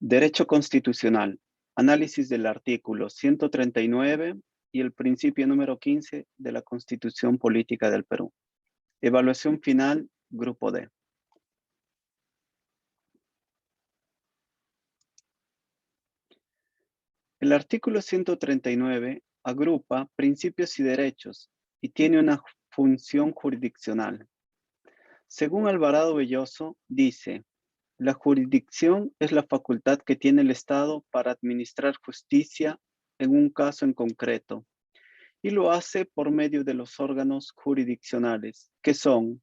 Derecho constitucional. Análisis del artículo 139 y el principio número 15 de la Constitución Política del Perú. Evaluación final, Grupo D. El artículo 139 agrupa principios y derechos y tiene una función jurisdiccional. Según Alvarado Belloso, dice: la jurisdicción es la facultad que tiene el Estado para administrar justicia en un caso en concreto, y lo hace por medio de los órganos jurisdiccionales, que son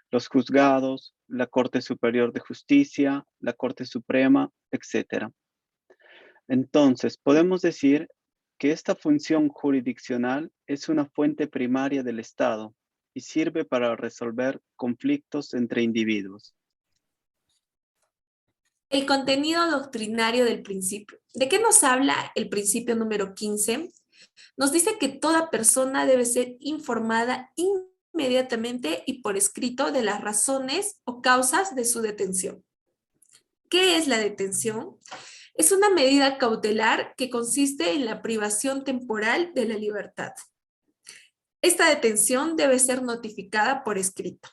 los juzgados, la Corte Superior de Justicia, la Corte Suprema, etc. Entonces, podemos decir que esta función jurisdiccional es una fuente primaria del Estado y sirve para resolver conflictos entre individuos. El contenido doctrinario del principio. ¿De qué nos habla el principio número 15? Nos dice que toda persona debe ser informada inmediatamente y por escrito de las razones o causas de su detención. ¿Qué es la detención? Es una medida cautelar que consiste en la privación temporal de la libertad. Esta detención debe ser notificada por escrito.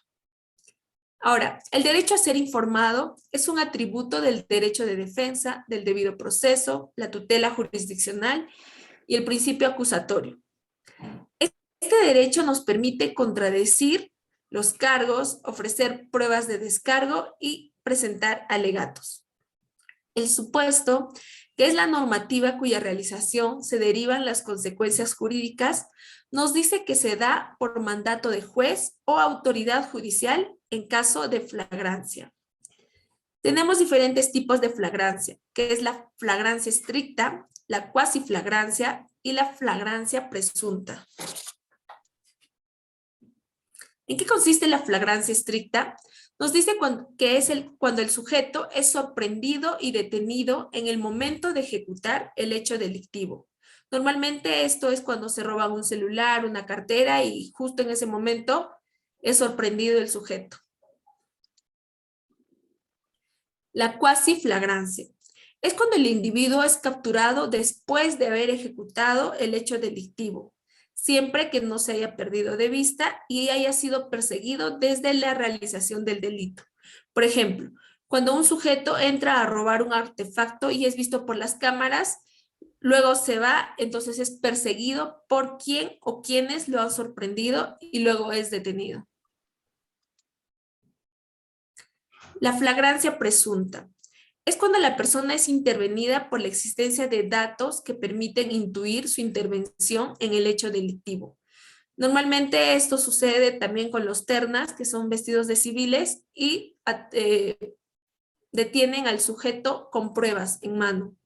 Ahora, el derecho a ser informado es un atributo del derecho de defensa, del debido proceso, la tutela jurisdiccional y el principio acusatorio. Este derecho nos permite contradecir los cargos, ofrecer pruebas de descargo y presentar alegatos. El supuesto, que es la normativa cuya realización se derivan las consecuencias jurídicas, nos dice que se da por mandato de juez o autoridad judicial en caso de flagrancia. Tenemos diferentes tipos de flagrancia, que es la flagrancia estricta, la cuasiflagrancia y la flagrancia presunta. ¿En qué consiste la flagrancia estricta? Nos dice que es cuando el sujeto es sorprendido y detenido en el momento de ejecutar el hecho delictivo. Normalmente esto es cuando se roba un celular, una cartera y justo en ese momento es sorprendido el sujeto. La cuasiflagrancia es cuando el individuo es capturado después de haber ejecutado el hecho delictivo, siempre que no se haya perdido de vista y haya sido perseguido desde la realización del delito. Por ejemplo, cuando un sujeto entra a robar un artefacto y es visto por las cámaras, luego se va, entonces es perseguido por quien o quienes lo han sorprendido y luego es detenido. La flagrancia presunta es cuando la persona es intervenida por la existencia de datos que permiten intuir su intervención en el hecho delictivo. Normalmente esto sucede también con los ternas, que son vestidos de civiles y detienen al sujeto con pruebas en mano.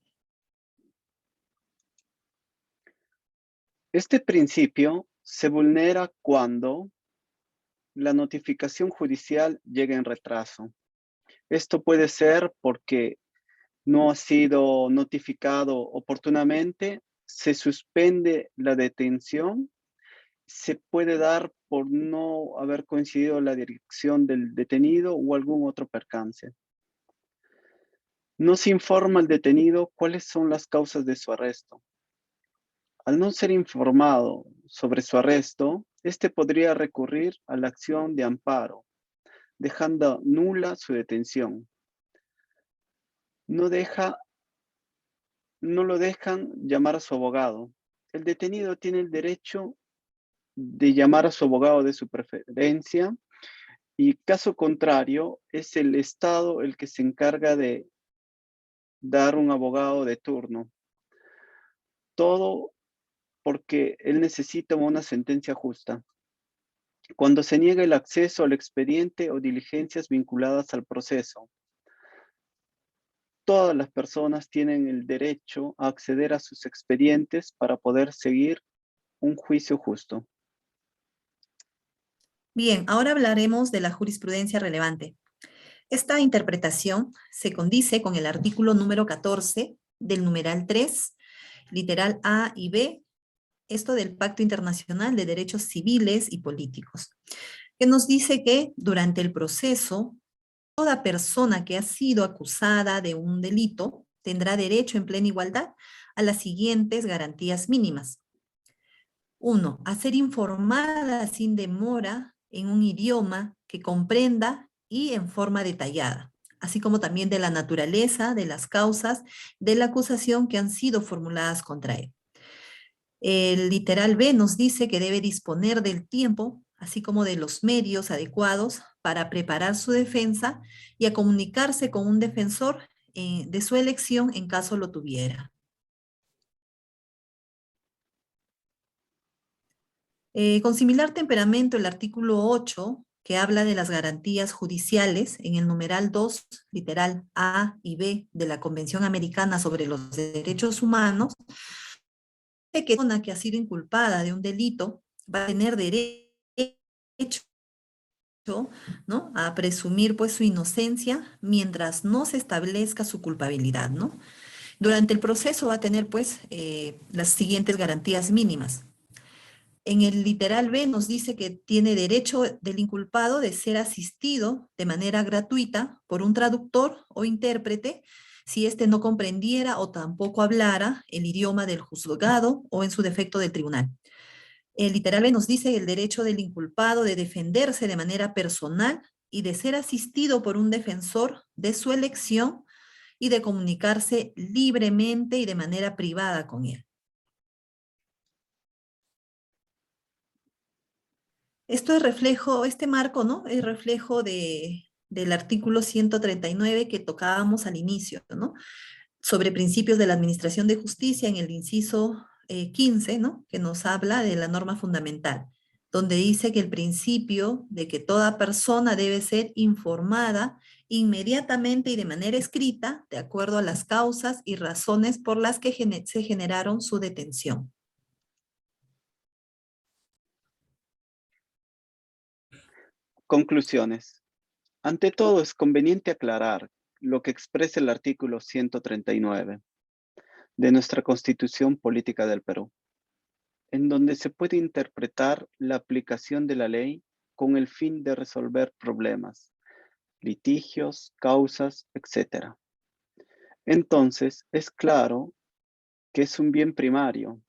Este principio se vulnera cuando la notificación judicial llega en retraso. Esto puede ser porque no ha sido notificado oportunamente, se suspende la detención, se puede dar por no haber coincidido la dirección del detenido o algún otro percance. No se informa al detenido cuáles son las causas de su arresto. Al no ser informado sobre su arresto, este podría recurrir a la acción de amparo, dejando nula su detención. No lo dejan llamar a su abogado. El detenido tiene el derecho de llamar a su abogado de su preferencia y caso contrario es el Estado el que se encarga de dar un abogado de turno. Todo porque él necesita una sentencia justa. Cuando se niega el acceso al expediente o diligencias vinculadas al proceso, todas las personas tienen el derecho a acceder a sus expedientes para poder seguir un juicio justo. Bien, ahora hablaremos de la jurisprudencia relevante. Esta interpretación se condice con el artículo número 14 del numeral 3, literal A y B, esto del Pacto Internacional de Derechos Civiles y Políticos, que nos dice que durante el proceso, toda persona que ha sido acusada de un delito tendrá derecho en plena igualdad a las siguientes garantías mínimas. 1. A ser informada sin demora en un idioma que comprenda y en forma detallada, así como también de la naturaleza, de las causas de la acusación que han sido formuladas contra él. El literal B nos dice que debe disponer del tiempo, así como de los medios adecuados para preparar su defensa y a comunicarse con un defensor de su elección en caso lo tuviera. Con similar temperamento, el artículo 8, que habla de las garantías judiciales, en el numeral 2, literal A y B de la Convención Americana sobre los Derechos Humanos, de que una persona que ha sido inculpada de un delito va a tener derecho, ¿no?, a presumir pues su inocencia mientras no se establezca su culpabilidad, ¿no? Durante el proceso va a tener pues las siguientes garantías mínimas. En el literal B nos dice que tiene derecho del inculpado de ser asistido de manera gratuita por un traductor o intérprete si éste no comprendiera o tampoco hablara el idioma del juzgado o en su defecto del tribunal. El literal B nos dice el derecho del inculpado de defenderse de manera personal y de ser asistido por un defensor de su elección y de comunicarse libremente y de manera privada con él. Esto es reflejo, este marco, ¿no?, es reflejo del artículo 139 que tocábamos al inicio, ¿no?, sobre principios de la administración de justicia en el inciso 15, ¿no?, que nos habla de la norma fundamental, donde dice que el principio de que toda persona debe ser informada inmediatamente y de manera escrita, de acuerdo a las causas y razones por las que se generaron su detención. Conclusiones. Ante todo, es conveniente aclarar lo que expresa el artículo 139 de nuestra Constitución Política del Perú, en donde se puede interpretar la aplicación de la ley con el fin de resolver problemas, litigios, causas, etc. Entonces, es claro que es un bien primario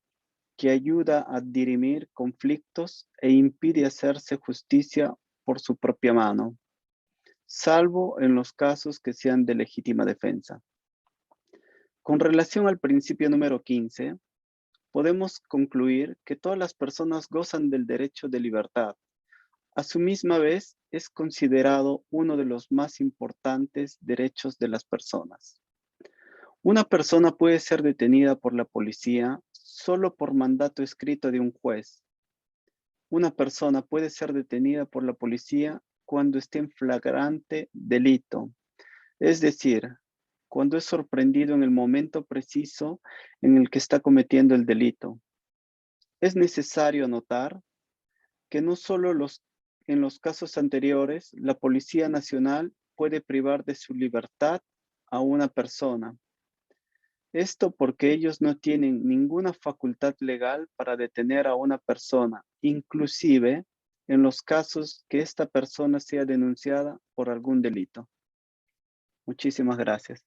que ayuda a dirimir conflictos e impide hacerse justicia por su propia mano, salvo en los casos que sean de legítima defensa. Con relación al principio número 15, podemos concluir que todas las personas gozan del derecho de libertad. A su misma vez, es considerado uno de los más importantes derechos de las personas. Una persona puede ser detenida por la policía solo por mandato escrito de un juez. Una persona puede ser detenida por la policía cuando esté en flagrante delito, es decir, cuando es sorprendido en el momento preciso en el que está cometiendo el delito. Es necesario anotar que no solo en los casos anteriores, la Policía Nacional puede privar de su libertad a una persona. Esto porque ellos no tienen ninguna facultad legal para detener a una persona, inclusive en los casos que esta persona sea denunciada por algún delito. Muchísimas gracias.